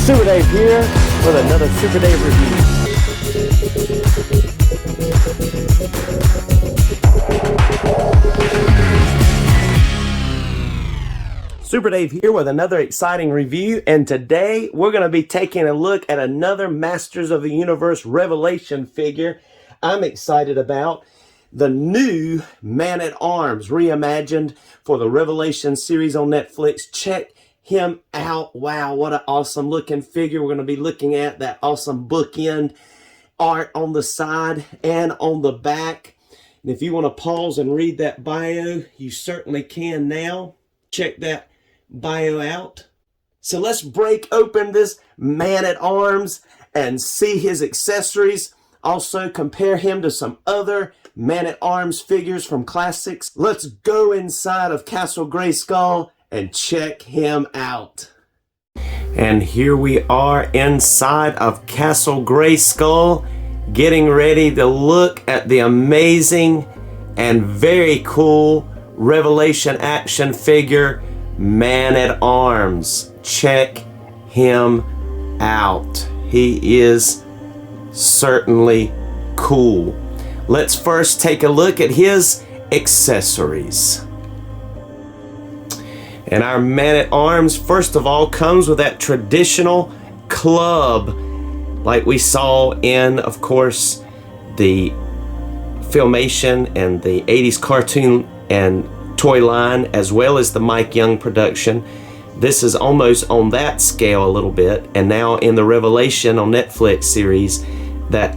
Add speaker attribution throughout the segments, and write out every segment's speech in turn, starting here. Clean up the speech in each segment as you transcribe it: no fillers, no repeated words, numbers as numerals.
Speaker 1: Super Dave here with another Super Dave review. Super Dave here with another exciting review, and today we're going to be taking a look at another Masters of the Universe Revelation figure I'm excited about. The new Man-at-Arms reimagined for the Revelation series on Netflix. Check him out. Wow, what an awesome looking figure. We're going to be looking at that awesome bookend art on the side and on the back. And if you want to pause and read that bio, you certainly can now. Check that bio out. So let's break open this Man-at-Arms and see his accessories. Also compare him to some other Man-at-Arms figures from Classics. Let's go inside of Castle Grayskull and check him out. And here we are inside of Castle Grayskull, getting ready to look at the amazing and very cool Revelation action figure Man-at-Arms. Check him out. He is certainly cool. Let's first take a look at his accessories. And our Man-at-Arms, first of all, comes with that traditional club like we saw in, of course, the Filmation and the 80s cartoon and toy line, as well as the Mike Young production. This is almost on that scale a little bit. And now in the Revelation on Netflix series, that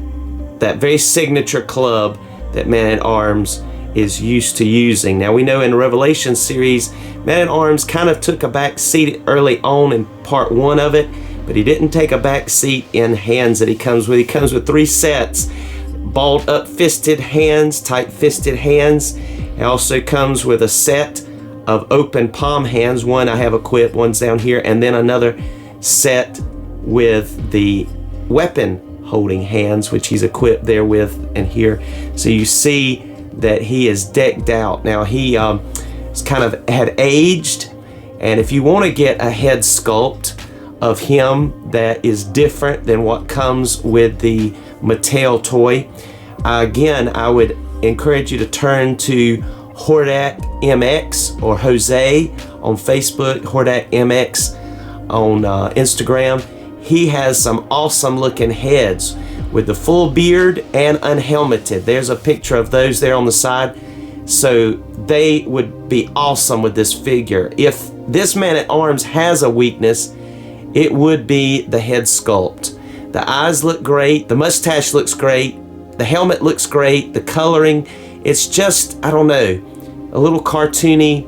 Speaker 1: very signature club that Man-at-Arms is used to using. Now we know in the Revelation series, Man-at-Arms kind of took a back seat early on in part 1 of it, but he didn't take a back seat in hands that he comes with. He comes with 3 sets: balled up fisted hands, tight fisted hands. It also comes with a set of open palm hands. One I have equipped, one's down here, and then another set with the weapon holding hands, which he's equipped there with and here. So you see that he is decked out. Now he kind of had aged, and if you want to get a head sculpt of him that is different than what comes with the Mattel toy, again, I would encourage you to turn to Hordak MX or Jose on Facebook, Hordak MX on Instagram. He has some awesome looking heads with the full beard and unhelmeted. There's a picture of those there on the side. So they would be awesome with this figure. If this Man-at-Arms has a weakness, it would be the head sculpt. The eyes look great, the mustache looks great, the helmet looks great, the coloring, it's just, I don't know, a little cartoony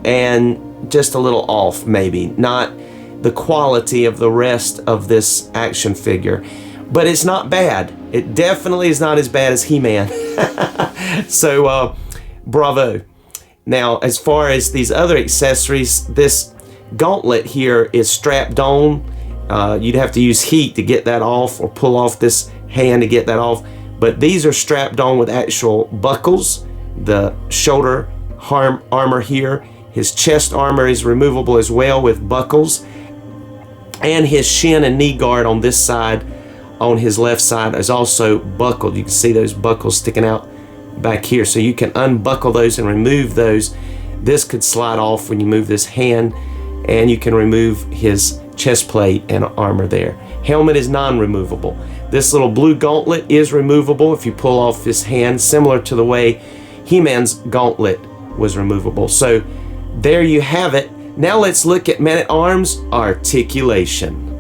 Speaker 1: and just a little off maybe. Not the quality of the rest of this action figure. But it's not bad. It definitely is not as bad as He-Man. So, bravo. Now, as far as these other accessories, this gauntlet here is strapped on. You'd have to use heat to get that off, or pull off this hand to get that off. But these are strapped on with actual buckles. The shoulder armor here. His chest armor is removable as well with buckles. And his shin and knee guard on this side, on his left side, is also buckled. You can see those buckles sticking out back here. So you can unbuckle those and remove those. This could slide off when you move this hand, and you can remove his chest plate and armor there. Helmet is non-removable. This little blue gauntlet is removable if you pull off his hand, similar to the way He-Man's gauntlet was removable. So there you have it. Now let's look at Man-at-Arms Articulation.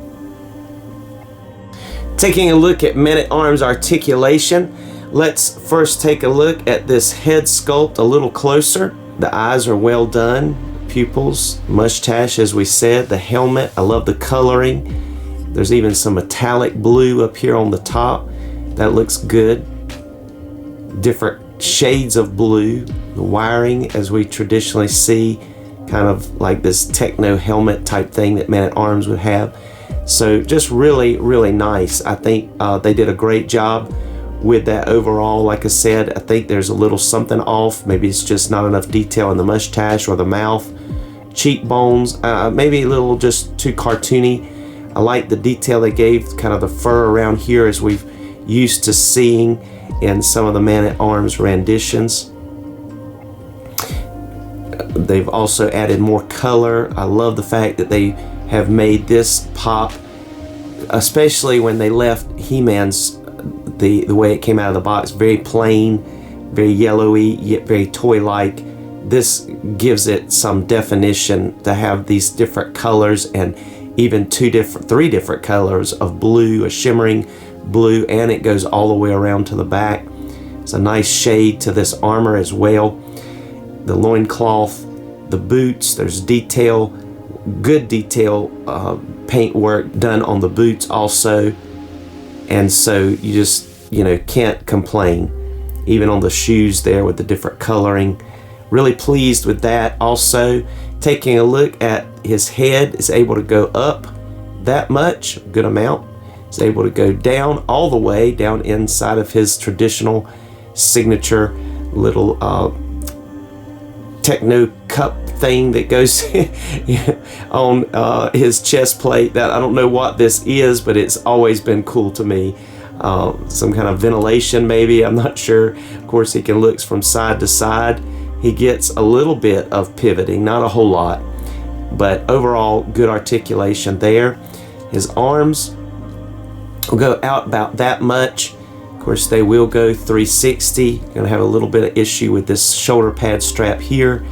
Speaker 1: Taking a look at Man-at-Arms Articulation, let's first take a look at this head sculpt a little closer. The eyes are well done, pupils, mustache as we said, the helmet, I love the coloring. There's even some metallic blue up here on the top. That looks good. Different shades of blue, the wiring as we traditionally see, kind of like this techno helmet type thing that Man-at-Arms would have. So just really, really nice. I think they did a great job with that overall. Like I said, I think there's a little something off. Maybe it's just not enough detail in the mustache or the mouth. cheekbones, maybe a little just too cartoony. I like the detail they gave, kind of the fur around here, as we've used to seeing in some of the Man-at-Arms renditions. They've also added more color. I love the fact that they have made this pop, especially when they left He-Man's, the way it came out of the box, very plain, very yellowy, yet very toy-like. This gives it some definition to have these different colors, and even three different colors of blue, a shimmering blue, and it goes all the way around to the back. It's a nice shade to this armor as well. The loincloth, the boots, there's detail, good detail paint work done on the boots also, and so you just, you know, can't complain. Even on the shoes there with the different coloring, really pleased with that. Also, taking a look at his head, is able to go up that much, good amount. It's able to go down all the way down inside of his traditional signature little techno cup thing that goes on his chest plate. That I don't know what this is, but it's always been cool to me. Some kind of ventilation maybe, I'm not sure. Of course, he can look from side to side. He gets a little bit of pivoting, not a whole lot, but overall good articulation there. His arms will go out about that much. Of course, they will go 360. Gonna have a little bit of issue with this shoulder pad strap here.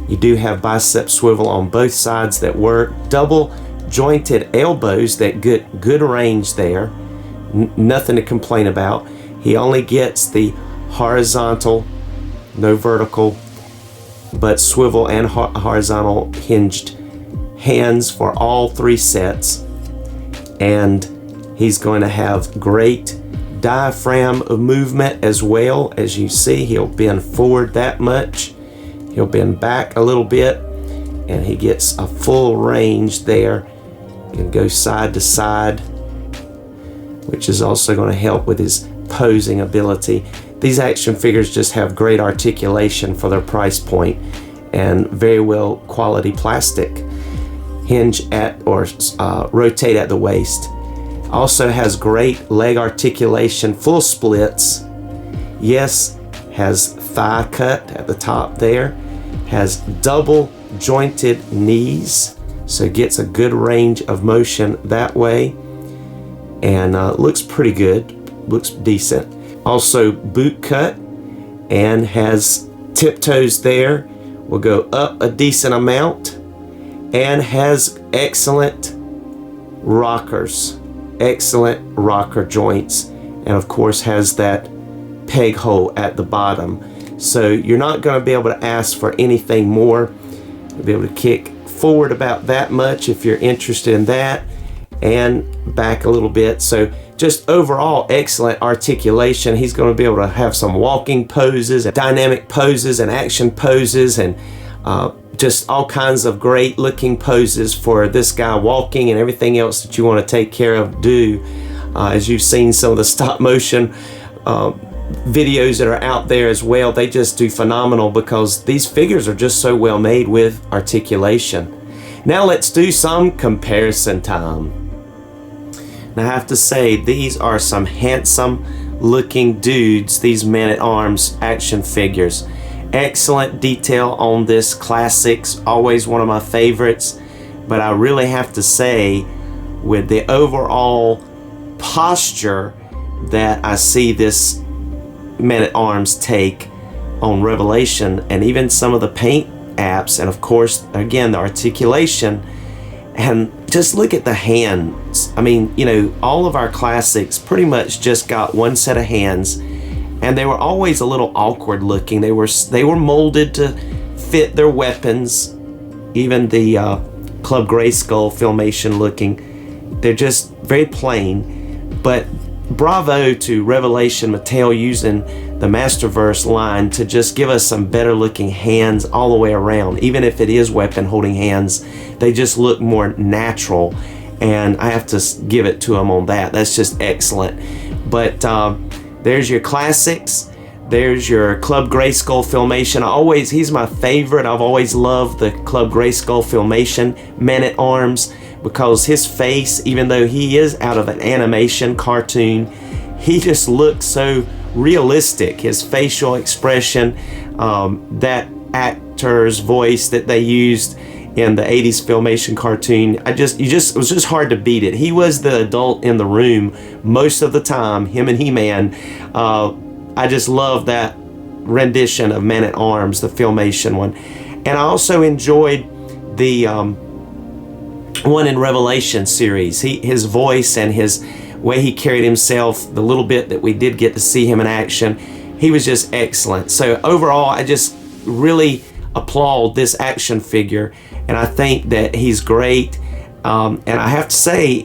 Speaker 1: You do have bicep swivel on both sides that work. Double jointed elbows that get good range there. Nothing to complain about. He only gets the horizontal, no vertical, but swivel and horizontal hinged hands for all three sets. And he's going to have great diaphragm of movement as well. As you see, he'll bend forward that much, he'll bend back a little bit, and he gets a full range there. He can go side to side, which is also going to help with his posing ability. These action figures just have great articulation for their price point, and very well quality plastic. Hinge at or rotate at the waist. Also has great leg articulation, full splits. Yes, has thigh cut at the top there. Has double jointed knees, so gets a good range of motion that way. And looks pretty good, looks decent. Also boot cut, and has tiptoes there, will go up a decent amount, and has excellent rockers, excellent rocker joints, and of course has that peg hole at the bottom. So you're not going to be able to ask for anything more. You'll be able to kick forward about that much if you're interested in that, and back a little bit. So just overall excellent articulation. He's going to be able to have some walking poses, and dynamic poses, and action poses, and just all kinds of great looking poses for this guy walking, and everything else that you want to take care of do. As you've seen some of the stop motion videos that are out there as well, they just do phenomenal because these figures are just so well made with articulation. Now let's do some comparison time. Now I have to say, these are some handsome looking dudes, these Man-at-Arms action figures. Excellent detail on this Classics, always one of my favorites. But I really have to say, with the overall posture that I see this Man-at-Arms take on Revelation, and even some of the paint apps, and of course again the articulation, and just look at the hands. I mean, you know, all of our Classics pretty much just got one set of hands, and they were always a little awkward looking. They were molded to fit their weapons. Even the Club Grayskull Filmation looking, they're just very plain. But bravo to Revelation Mattel using the Masterverse line to just give us some better looking hands all the way around. Even if it is weapon holding hands, they just look more natural, and I have to give it to them on that. That's just excellent. But there's your Classics. There's your Club Grayskull Filmation. He's my favorite. I've always loved the Club Grayskull Filmation Man-at-Arms because his face, even though he is out of an animation cartoon, he just looks so realistic. His facial expression, that actor's voice that they used in the 80s Filmation cartoon, it was just hard to beat it. He was the adult in the room most of the time, him and He-Man. I just love that rendition of Man-at-Arms, the Filmation one. And I also enjoyed the one in Revelation series. His voice and his way he carried himself, the little bit that we did get to see him in action, he was just excellent. So overall, I just really applaud this action figure, and I think that he's great. And I have to say,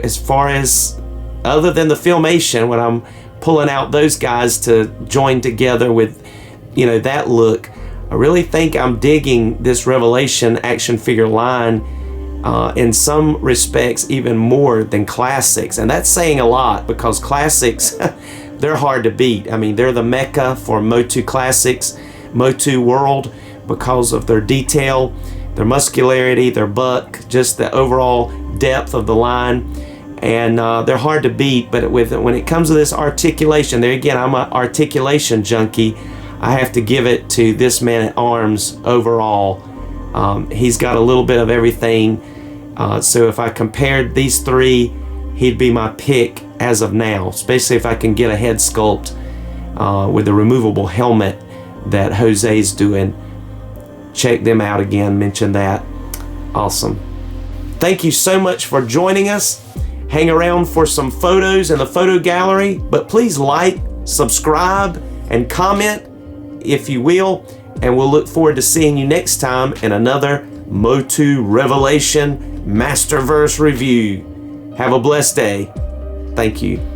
Speaker 1: as far as other than the Filmation, when I'm pulling out those guys to join together with, that look, I really think I'm digging this Revelation action figure line in some respects even more than Classics. And that's saying a lot, because Classics, they're hard to beat. I mean, they're the mecca for MOTU Classics, MOTU World, because of their detail, their muscularity, their buck, just the overall depth of the line. And they're hard to beat. But when it comes to this articulation, there again, I'm an articulation junkie. I have to give it to this Man-at-Arms overall. He's got a little bit of everything. So if I compared these three, he'd be my pick as of now, especially if I can get a head sculpt with the removable helmet that Jose's doing. Check them out again, mention that. Awesome. Thank you so much for joining us. Hang around for some photos in the photo gallery, but please like, subscribe, and comment if you will, and we'll look forward to seeing you next time in another MOTU Revelation Masterverse review. Have a blessed day. Thank you.